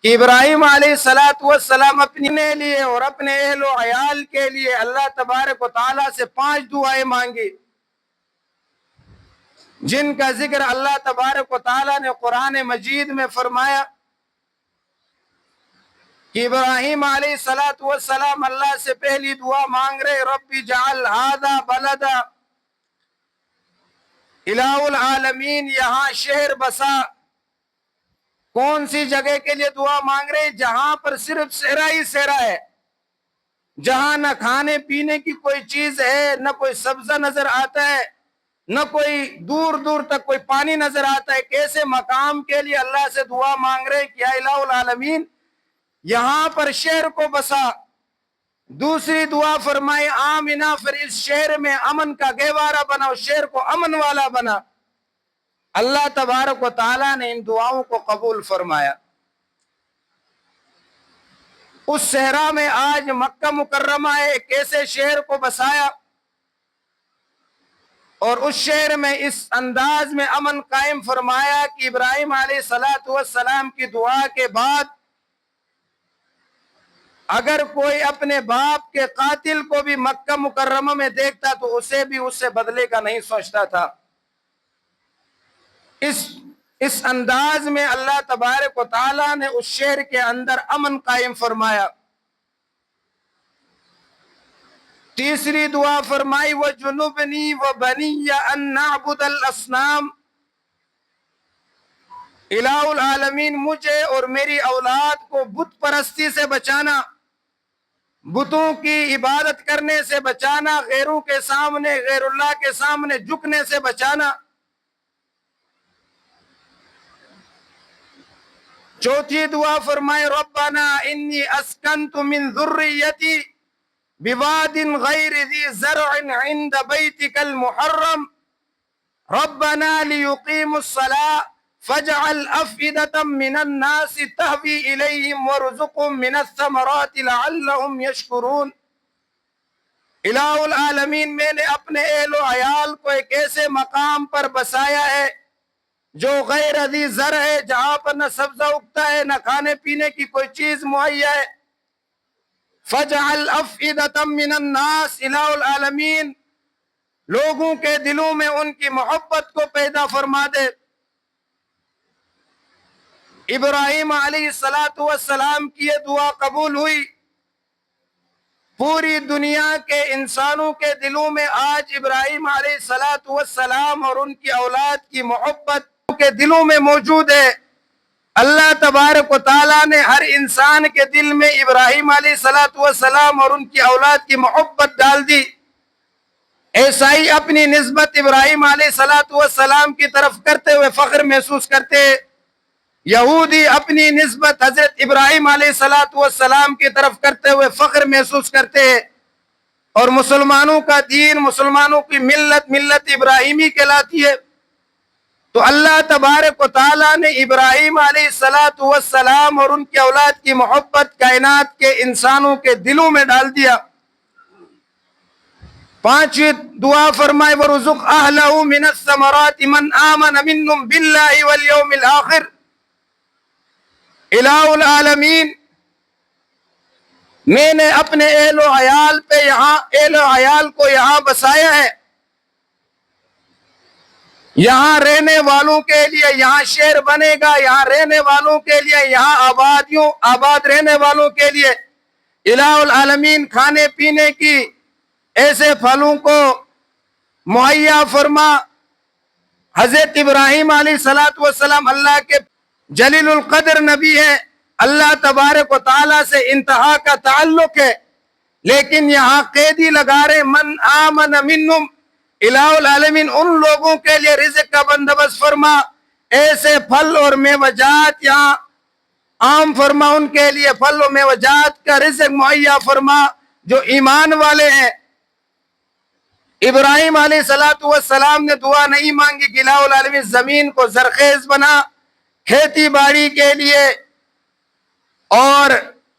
کہ ابراہیم علیہ السلام اپنے لیے اور اپنے اہل و عیال کے لیے اللہ تبارک و تعالیٰ سے 5 دعائیں مانگی، جن کا ذکر اللہ تبارک و تعالیٰ نے قرآن مجید میں فرمایا کہ ابراہیم علیہ السلام اللہ سے پہلی دعا مانگ رہے، رب اجعل ھذا بلدا الہ العالمین، یہاں شہر بسا۔ کون سی جگہ کے لیے دعا مانگ رہے؟ جہاں پر صرف صحرا ہی صحرا ہے، جہاں نہ کھانے پینے کی کوئی چیز ہے، نہ کوئی سبزہ نظر آتا ہے، نہ کوئی دور دور تک کوئی پانی نظر آتا ہے۔ کیسے مقام کے لیے اللہ سے دعا مانگ رہے کہ یا الہ العالمین یہاں پر شہر کو بسا۔ دوسری دعا فرمائے آمنا، پھر اس شہر میں امن کا گہوارہ بنا، اس شہر کو امن والا بنا۔ اللہ تبارک و تعالیٰ نے ان دعاؤں کو قبول فرمایا۔ اس صحرا میں آج مکہ مکرمہ ہے، ایک ایسے شہر کو بسایا اور اس شہر میں اس انداز میں امن قائم فرمایا کہ ابراہیم علیہ السلام کی دعا کے بعد اگر کوئی اپنے باپ کے قاتل کو بھی مکہ مکرمہ میں دیکھتا تو اسے بھی اس سے بدلے کا نہیں سوچتا تھا۔ اس انداز میں اللہ تبارک و تعالیٰ نے اس شہر کے اندر امن قائم فرمایا۔ تیسری دعا فرمائی وَجُنُبْنِي وَبَنِيَّ أَن نَعْبُدَ الْأَصْنَامَ، الہ العالمین مجھے اور میری اولاد کو بت پرستی سے بچانا، بتوں کی عبادت کرنے سے بچانا، غیروں کے سامنے، غیر اللہ کے سامنے جھکنے سے بچانا۔ چوتھی دعا فرمائے ربنا انی اسکنت من ذریتی بواد غیر ذی زرع عند بیتک المحرم ربنا لیقیموا الصلاة فاجعل افئدة من الناس تهوی الیہم وارزقهم من الثمرات لعلهم یشکرون۔ الہ العالمین میں نے اپنے اہل و عیال کو ایک ایسے مقام پر بسایا ہے جو غیر ذی زرع ہے، جہاں پر نہ سبزہ اگتا ہے، نہ کھانے پینے کی کوئی چیز مہیا ہے۔ فَجْعَلْ أَفْئِدَةً مِّنَ النَّاسِ، الہ العالمین لوگوں کے دلوں میں ان کی محبت کو پیدا فرما دے۔ ابراہیم علیہ السلام کی یہ دعا قبول ہوئی۔ پوری دنیا کے انسانوں کے دلوں میں آج ابراہیم علیہ السلام اور ان کی اولاد کی محبت کے دلوں میں موجود ہے۔ اللہ تبارک و تعالیٰ نے ہر انسان کے دل میں ابراہیم علیہ السلام اور ان کی اولاد کی محبت ڈال دی۔ عیسائی اپنی نسبت ابراہیم علیہ السلام کی طرف کرتے ہوئے فخر محسوس کرتے ہیں، یہودی اپنی نسبت حضرت ابراہیم علیہ السلام کی طرف کرتے ہوئے فخر محسوس کرتے ہیں، اور مسلمانوں کا دین، مسلمانوں کی ملت ابراہیمی کہلاتی ہے۔ تو اللہ تبارک و تعالیٰ نے ابراہیم علیہ السلام اور ان کی اولاد کی محبت کائنات کے انسانوں کے دلوں میں ڈال دیا۔ پانچویں دعا فرمائے وَرُزُقْ أَهْلَهُ مِنَ الثَّمَرَاتِ مَنْ آمَنَ مِنْهُمْ بِاللَّهِ وَالْيَوْمِ الْآخِرِ۔ الہ العالمین میں نے اپنے اہل و عیال کو یہاں بسایا ہے، یہاں رہنے والوں کے لیے یہاں شہر بنے گا، یہاں رہنے والوں کے لیے، یہاں آباد رہنے والوں کے لیے الہ العالمین کھانے پینے کی ایسے پھلوں کو مہیا فرما۔ حضرت ابراہیم علیہ السلام اللہ کے جلیل القدر نبی ہے، اللہ تبارک و تعالیٰ سے انتہا کا تعلق ہے، لیکن یہاں قیدی لگا رہے من آمن منہم، الہ العالمین ان لوگوں کے لیے رزق کا بندوبست فرما، ایسے پھل اور میوجات یہاں عام فرما، ان کے لیے پھل و میوجات کا رزق مہیا فرما جو ایمان والے ہیں۔ ابراہیم علیہ السلام نے دعا نہیں مانگی کہ الہ العالمین زمین کو زرخیز بنا کھیتی باڑی کے لیے اور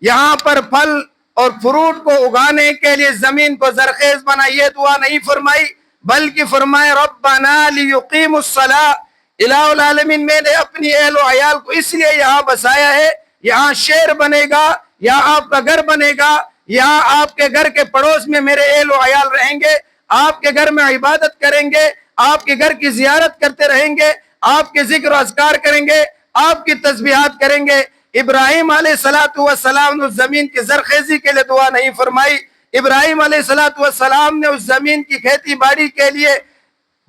یہاں پر پھل اور فروٹ کو اگانے کے لیے زمین کو زرخیز بنا، یہ دعا نہیں فرمائی، بلکہ فرمائے ربنا لیقیموا الصلاة، الہ العالمین میں نے اپنی اہل و عیال کو اس لیے یہاں بسایا ہے یہاں شہر بنے گا، یہاں آپ کا گھر بنے گا، یہاں آپ کے گھر کے پڑوس میں میرے اہل و عیال رہیں گے، آپ کے گھر میں عبادت کریں گے، آپ کے گھر کی زیارت کرتے رہیں گے، آپ کے ذکر و اذکار کریں گے، آپ کی تسبیحات کریں گے۔ ابراہیم علیہ السلام نے اس زمین کی زرخیزی کے لیے دعا نہیں فرمائی، ابراہیم علیہ السلام نے اس زمین کی کھیتی باڑی کے لیے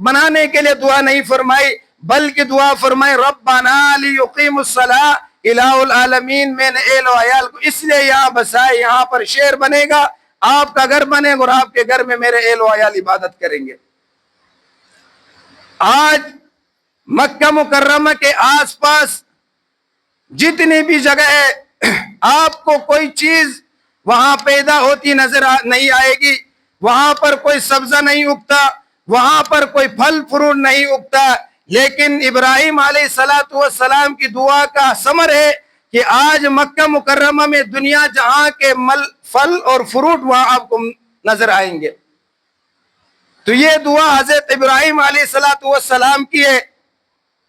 بنانے کے لیے دعا نہیں فرمائی، بلکہ دعا فرمائی ربنا لیقیم الصلاۃ الہ العالمین، میں نے اہل و عیال کو اس لیے یہاں بسائے، یہاں پر شہر بنے گا، آپ کا گھر بنے گا اور آپ کے گھر میں میرے اہل و عیال عبادت کریں گے۔ آج مکہ مکرمہ کے آس پاس جتنی بھی جگہ ہے، آپ کو کوئی چیز وہاں پیدا ہوتی نظر نہیں آئے گی، وہاں پر کوئی سبزہ نہیں اگتا، وہاں پر کوئی پھل فروٹ نہیں اگتا، لیکن ابراہیم علیہ السلام کی دعا کا ثمر ہے کہ آج مکہ مکرمہ میں دنیا جہاں کے پھل اور فروٹ وہاں آپ کو نظر آئیں گے۔ تو یہ دعا حضرت ابراہیم علیہ السلام کی ہے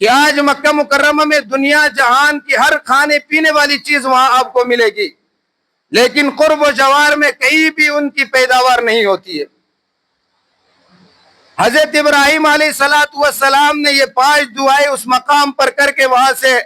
کہ آج مکہ مکرمہ میں دنیا جہان کی ہر کھانے پینے والی چیز وہاں آپ کو ملے گی، لیکن قرب و جوار میں کہیں بھی ان کی پیداوار نہیں ہوتی ہے۔ حضرت ابراہیم علیہ السلام نے یہ 5 دعائیں اس مقام پر کر کے وہاں سے